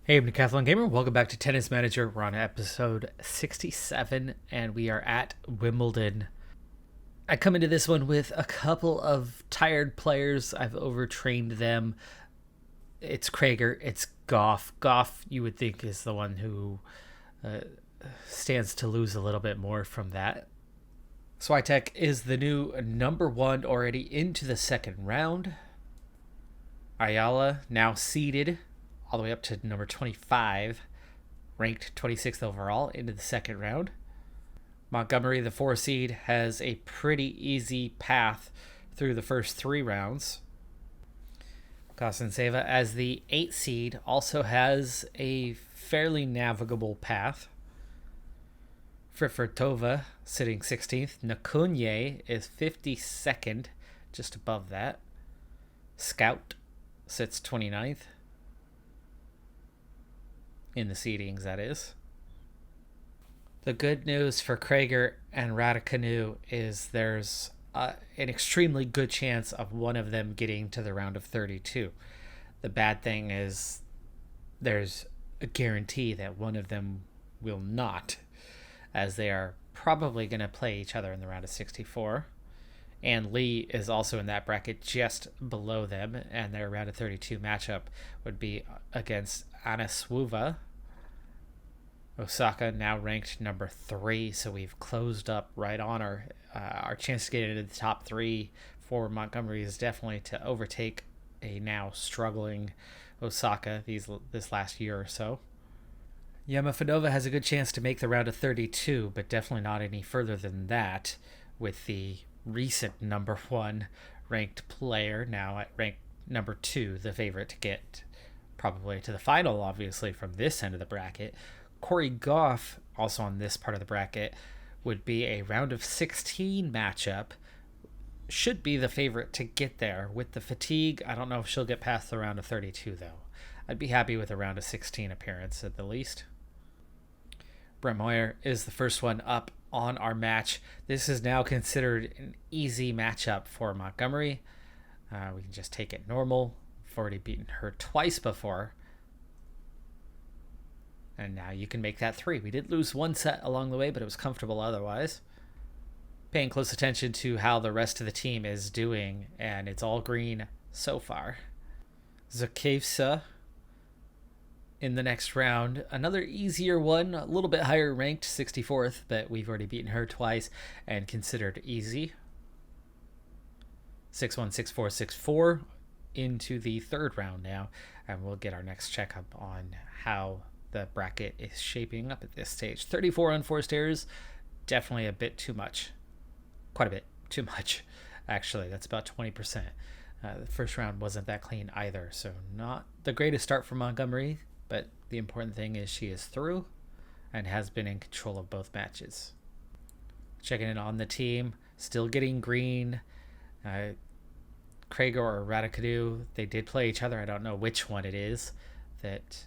Hey, I'm Decathlon Gamer. Welcome back to Tennis Manager. We're on episode 67, and we are at Wimbledon. I come into this one with a couple of tired players. I've overtrained them. It's Krager, it's Goff. Goff, you would think, is the one who stands to lose a little bit more from that. Swiatek is the new number one already into the second round. Ayala now seeded all the way up to number 25, ranked 26th overall into the second round. Montgomery, the 4 seed, has a pretty easy path through the first 3 rounds. Kostenseva, as the 8 seed, also has a fairly navigable path. Frifretova sitting 16th. Nakunye is 52nd, just above that. Scout sits 29th. In the seedings, that is. The good news for Krager and Raducanu is there's an extremely good chance of one of them getting to the round of 32. The bad thing is there's a guarantee that one of them will not, as they are probably going to play each other in the round of 64. And Lee is also in that bracket just below them, and their round of 32 matchup would be against Anasuva. Osaka now ranked number 3, so we've closed up right on our chance to get into the top 3 for Montgomery is definitely to overtake a now struggling Osaka this last year or so. Yamafidova has a good chance to make the round of 32, but definitely not any further than that, with the recent number 1 ranked player now at rank number 2, the favorite to get probably to the final, obviously, from this end of the bracket. Corey Goff, also on this part of the bracket, would be a round of 16 matchup. Should be the favorite to get there. With the fatigue, I don't know if she'll get past the round of 32, though. I'd be happy with a round of 16 appearance at the least. Brett Moyer is the first one up on our match. This is now considered an easy matchup for Montgomery. We can just take it normal. We've already beaten her twice before. And now you can make that 3. We did lose 1 set along the way, but it was comfortable otherwise. Paying close attention to how the rest of the team is doing, and it's all green so far. Zakevsa in the next round. Another easier one, a little bit higher ranked, 64th, but we've already beaten her twice and considered easy. 6-1, 6-4, 6-4 into the third round now, and we'll get our next checkup on how the bracket is shaping up at this stage. 34 unforced errors, definitely a bit too much. Quite a bit too much, actually. That's about 20%. The first round wasn't that clean either, so not the greatest start for Montgomery, but the important thing is she is through and has been in control of both matches. Checking in on the team, still getting green. Krager or Raducanu, they did play each other. I don't know which one it is that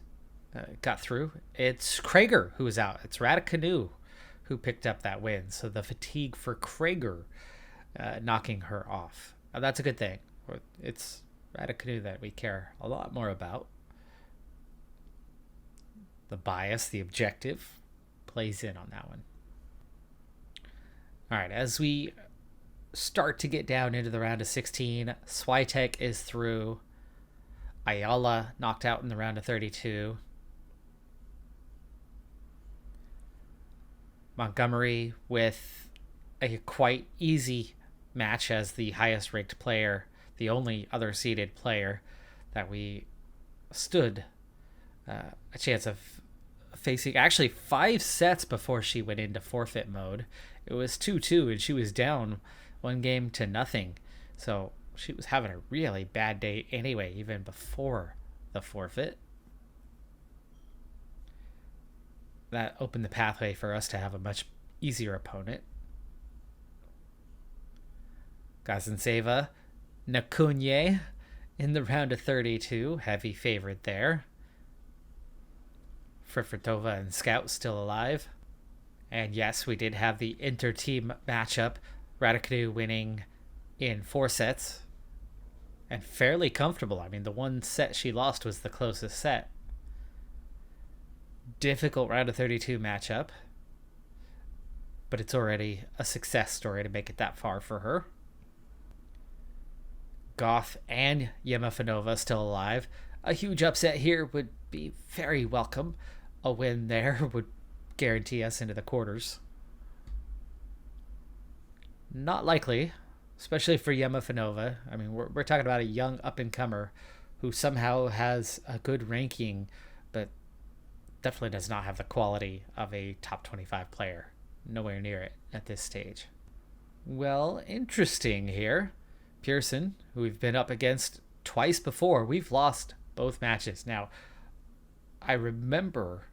got through. It's Krager who was out. It's Raducanu who picked up that win. So the fatigue for Krager knocking her off. That's a good thing. It's Raducanu that we care a lot more about. The bias, the objective, plays in on that one. All right, as we start to get down into the round of 16, Swiatek is through. Ayala knocked out in the round of 32. Montgomery with a quite easy match as the highest ranked player, the only other seeded player that we stood a chance of facing. Actually, 5 sets before she went into forfeit mode. It was 2-2 and she was down 1-0. So she was having a really bad day anyway, even before the forfeit. That opened the pathway for us to have a much easier opponent. Kostenseva, Nakunye in the round of 32, heavy favorite there. Frifretova and Scout still alive. And yes, we did have the inter-team matchup. Raducanu winning in 4 sets. And fairly comfortable. I mean, the 1 set she lost was the closest set. difficult round of 32 matchup, but it's already a success story to make it that far for her. Goff and Yemafanova still alive. A huge upset here would be very welcome. A win there would guarantee us into the quarters. Not likely, especially for Yemafanova. I mean, we're talking about a young up-and-comer who somehow has a good ranking, but definitely does not have the quality of a top 25 player. Nowhere near it at this stage. Well, interesting here. Pearson, who we've been up against twice before, we've lost both matches. Now, I remember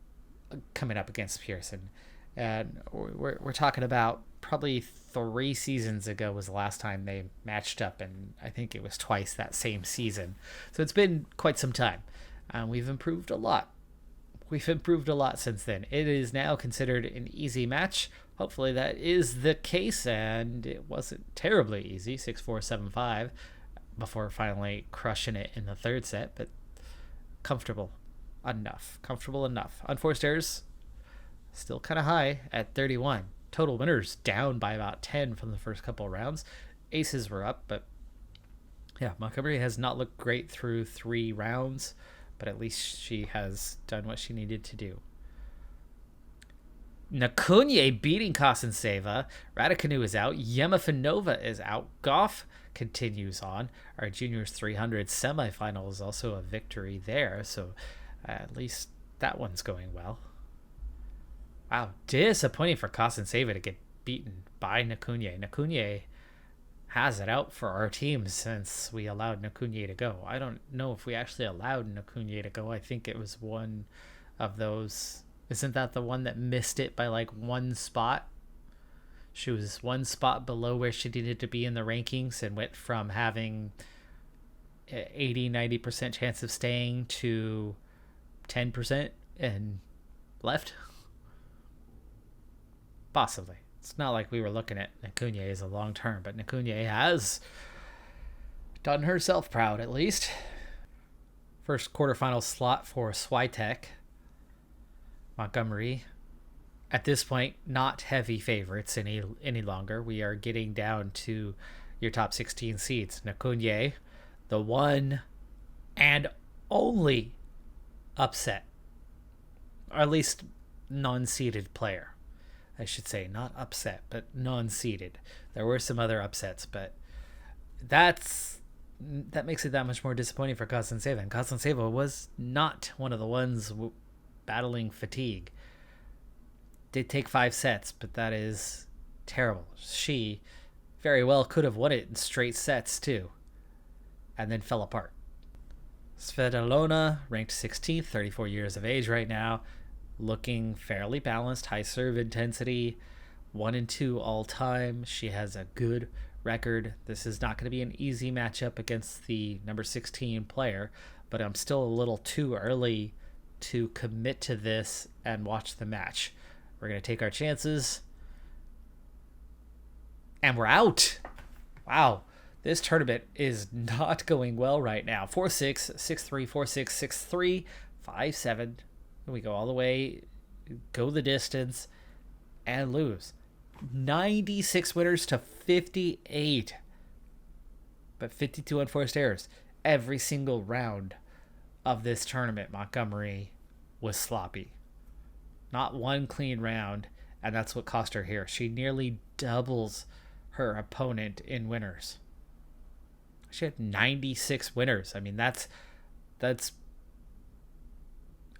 coming up against Pearson, and we're talking about probably 3 seasons ago was the last time they matched up, and I think it was twice that same season. So it's been quite some time. We've improved a lot. We've improved a lot since then. It is now considered an easy match. Hopefully that is the case, and it wasn't terribly easy, 6-4, 7-5, before finally crushing it in the third set, but comfortable enough. Unforced errors, still kind of high at 31. Total winners down by about 10 from the first couple of rounds. Aces were up, but yeah, Montgomery has not looked great through 3 rounds, but at least she has done what she needed to do. Nakunye beating Kostenseva. Raducanu is out. Yemafanova is out. Goff continues on. Our juniors 300 semifinal is also a victory there, so at least that one's going well. Wow, disappointing for Kostenseva to get beaten by Nakunye. Nakunye has it out for our team since we allowed Nakunye to go. I don't know if we actually allowed Nakunye to go. I think it was one of those. Isn't that the one that missed it by like 1 spot? She was 1 spot below where she needed to be in the rankings and went from having 80-90% chance of staying to 10% and left. Possibly. It's not like we were looking at Nakunye as a long term, but Nakunye has done herself proud at least. First quarterfinal slot for Swiatek. Montgomery, at this point, not heavy favorites any longer. We are getting down to your top 16 seeds. Nakunye, the one and only upset, or at least non-seeded player. I should say, not upset, but non-seeded. There were some other upsets, but that makes it that much more disappointing for Kostenseva. And Kostenseva was not one of the ones battling fatigue. Did take 5 sets, but that is terrible. She very well could have won it in straight sets too, and then fell apart. Svitolina, ranked 16th, 34 years of age right now, looking fairly balanced, high serve intensity, 1-2 all time. She has a good record. This is not going to be an easy matchup against the number 16 player, but I'm still a little too early to commit to this and watch the match. We're going to take our chances. And we're out. Wow. This tournament is not going well right now. 4-6, 6-3, 4-6, 6-3, 5-7. We go all the way, go the distance, and lose. 96 winners to 58. But 52 unforced errors. Every single round of this tournament, Montgomery was sloppy. Not one clean round, and that's what cost her here. She nearly doubles her opponent in winners. She had 96 winners. I mean, that's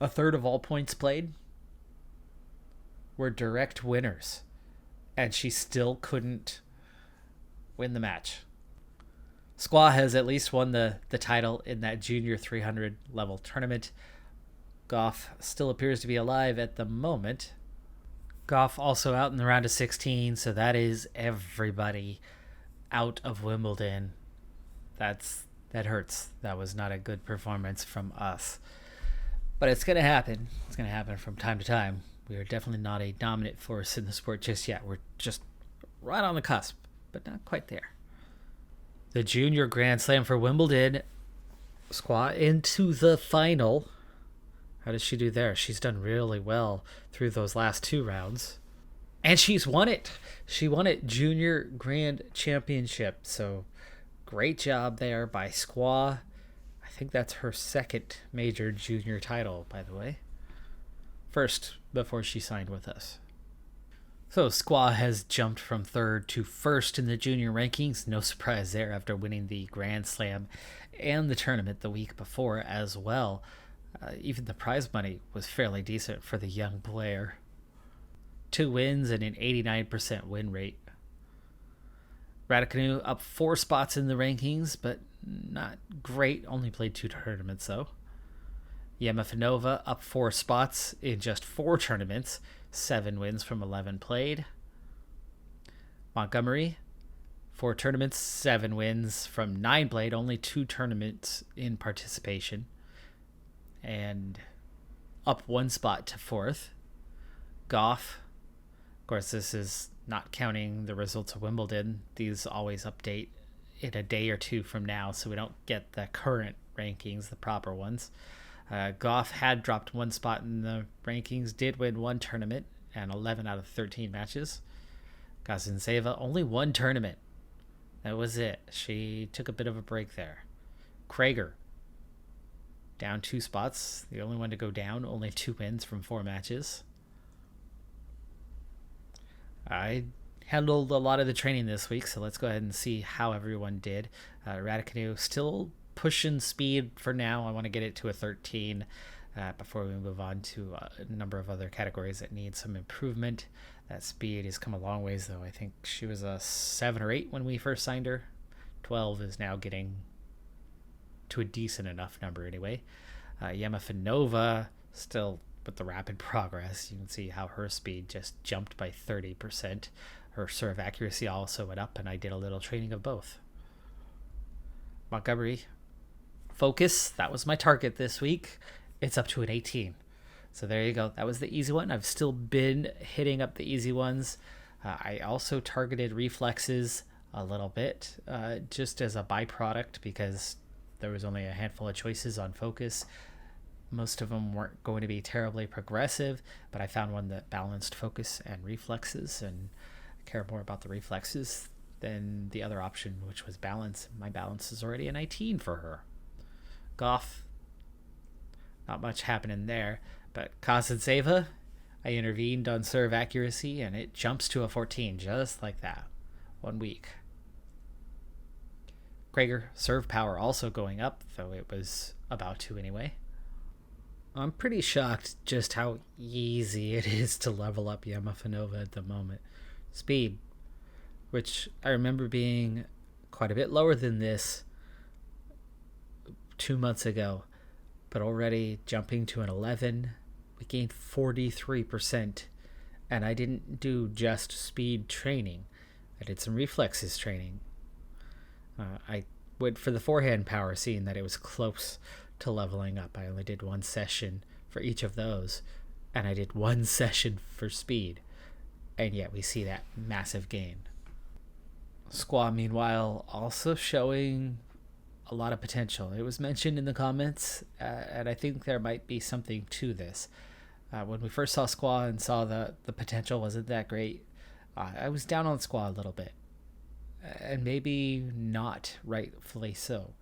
a third of all points played were direct winners, and she still couldn't win the match. Squaw has at least won the title in that junior 300 level tournament. Goff still appears to be alive at the moment. Goff also out in the round of 16, so that is everybody out of Wimbledon. That hurts. That was not a good performance from us. But it's going to happen. It's going to happen from time to time. We are definitely not a dominant force in the sport just yet. We're just right on the cusp, but not quite there. The junior Grand Slam for Wimbledon. Squaw into the final. How did she do there? She's done really well through those last 2 rounds. And she's won it. She won it Junior Grand Championship. So great job there by Squaw. I think that's her second major junior title, by the way. First, before she signed with us. So Squaw has jumped from third to first in the junior rankings. No surprise there after winning the Grand Slam and the tournament the week before as well. Even the prize money was fairly decent for the young player. 2 wins and an 89% win rate. Raducanu up 4 spots in the rankings, but not great. Only played 2 tournaments, though. Yemafanova up 4 spots in just 4 tournaments. 7 wins from 11 played. Montgomery, 4 tournaments, 7 wins from 9 played. Only 2 tournaments in participation. And up 1 spot to 4th. Goff, of course, this is not counting the results of Wimbledon. These always update in a day or 2 from now, so we don't get the current rankings, the proper ones. Goff had dropped 1 spot in the rankings, did win 1 tournament and 11 out of 13 matches. Kazanseva, only 1 tournament. That was it. She took a bit of a break there. Krager, down 2 spots. The only one to go down, only 2 wins from 4 matches. I handled a lot of the training this week, so let's go ahead and see how everyone did. Raducanu still pushing speed for now. I want to get it to a 13 before we move on to a number of other categories that need some improvement. That speed has come a long ways, though. I think she was a 7 or 8 when we first signed her. 12 is now getting to a decent enough number anyway. Yemafanova still with the rapid progress. You can see how her speed just jumped by 30%. Her serve accuracy also went up, and I did a little training of both. Montgomery, focus, that was my target this week. It's up to an 18. So there you go. That was the easy one. I've still been hitting up the easy ones. I also targeted reflexes a little bit, just as a byproduct, because there was only a handful of choices on focus. Most of them weren't going to be terribly progressive, but I found one that balanced focus and reflexes, and I care more about the reflexes than the other option, which was balance. My balance is already a 19 for her. Goff, not much happening there, but Kazanseva, I intervened on serve accuracy, and it jumps to a 14, just like that. 1 week. Krager, serve power also going up, though it was about to anyway. I'm pretty shocked just how easy it is to level up Yemafanova at the moment. Speed, which I remember being quite a bit lower than this 2 months ago, but already jumping to an 11. We gained 43%, and I didn't do just speed training. I did some reflexes training. I went for the forehand power, seeing that it was close to leveling up. I only did 1 session for each of those, and I did 1 session for speed, and yet we see that massive gain. Squaw, meanwhile, also showing a lot of potential. It was mentioned in the comments, and I think there might be something to this. When we first saw Squaw and saw the potential wasn't that great, I was down on Squaw a little bit, and maybe not rightfully so.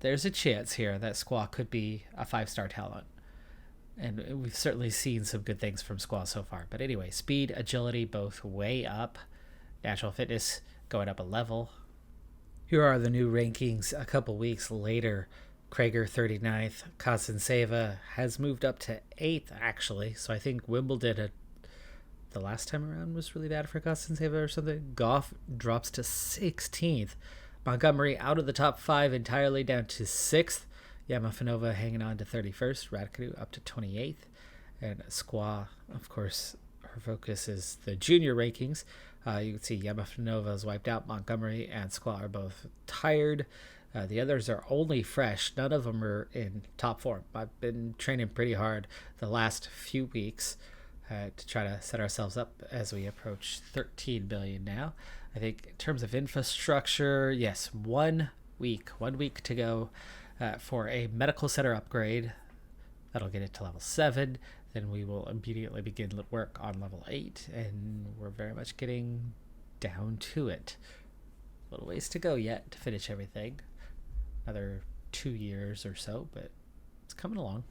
There's a chance here that Squaw could be a 5-star talent, and we've certainly seen some good things from Squaw so far. But anyway, speed, agility, both way up. Natural fitness going up a level. Here are the new rankings a couple weeks later. Krager 39th. Kazanseva has moved up to 8th, actually. So I think Wimbledon the last time around was really bad for Kazanseva or something. Goff drops to 16th. Montgomery out of the top 5 entirely, down to 6th. Yemafanova hanging on to 31st. Raducanu up to 28th. And Squaw, of course, her focus is the junior rankings. You can see Yemafanova is wiped out. Montgomery and Squaw are both tired. The others are only fresh. None of them are in top form. I've been training pretty hard the last few weeks to try to set ourselves up as we approach 13 billion now. I think in terms of infrastructure, yes, 1 week to go for a medical center upgrade. That'll get it to level 7. Then we will immediately begin work on level 8, and we're very much getting down to it. A little ways to go yet to finish everything. Another 2 years or so, but it's coming along.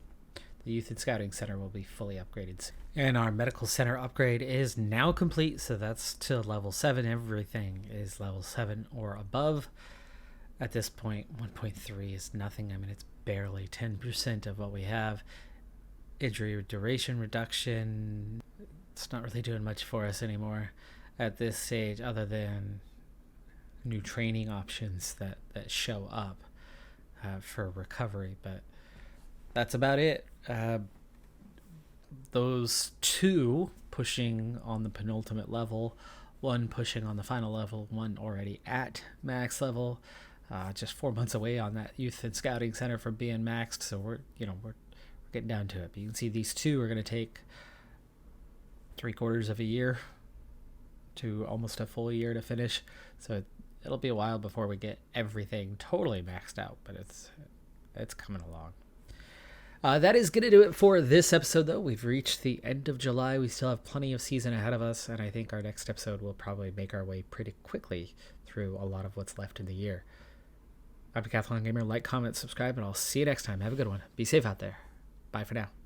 The Youth and Scouting Center will be fully upgraded soon. And our Medical Center upgrade is now complete, so that's to level 7. Everything is level 7 or above. At this point, 1.3 is nothing. I mean, it's barely 10% of what we have. Injury duration reduction, it's not really doing much for us anymore at this stage, other than new training options that show up for recovery, but that's about it. Those 2 pushing on the penultimate level, 1 pushing on the final level, 1 already at max level, just 4 months away on that Youth and Scouting Center from being maxed, so we're getting down to it. But you can see these 2 are going to take 3/4 of a year to almost a full year to finish, so it'll be a while before we get everything totally maxed out, but it's coming along. That is going to do it for this episode, though. We've reached the end of July. We still have plenty of season ahead of us, and I think our next episode will probably make our way pretty quickly through a lot of what's left in the year. I'm Decathlon Gamer. Like, comment, subscribe, and I'll see you next time. Have a good one. Be safe out there. Bye for now.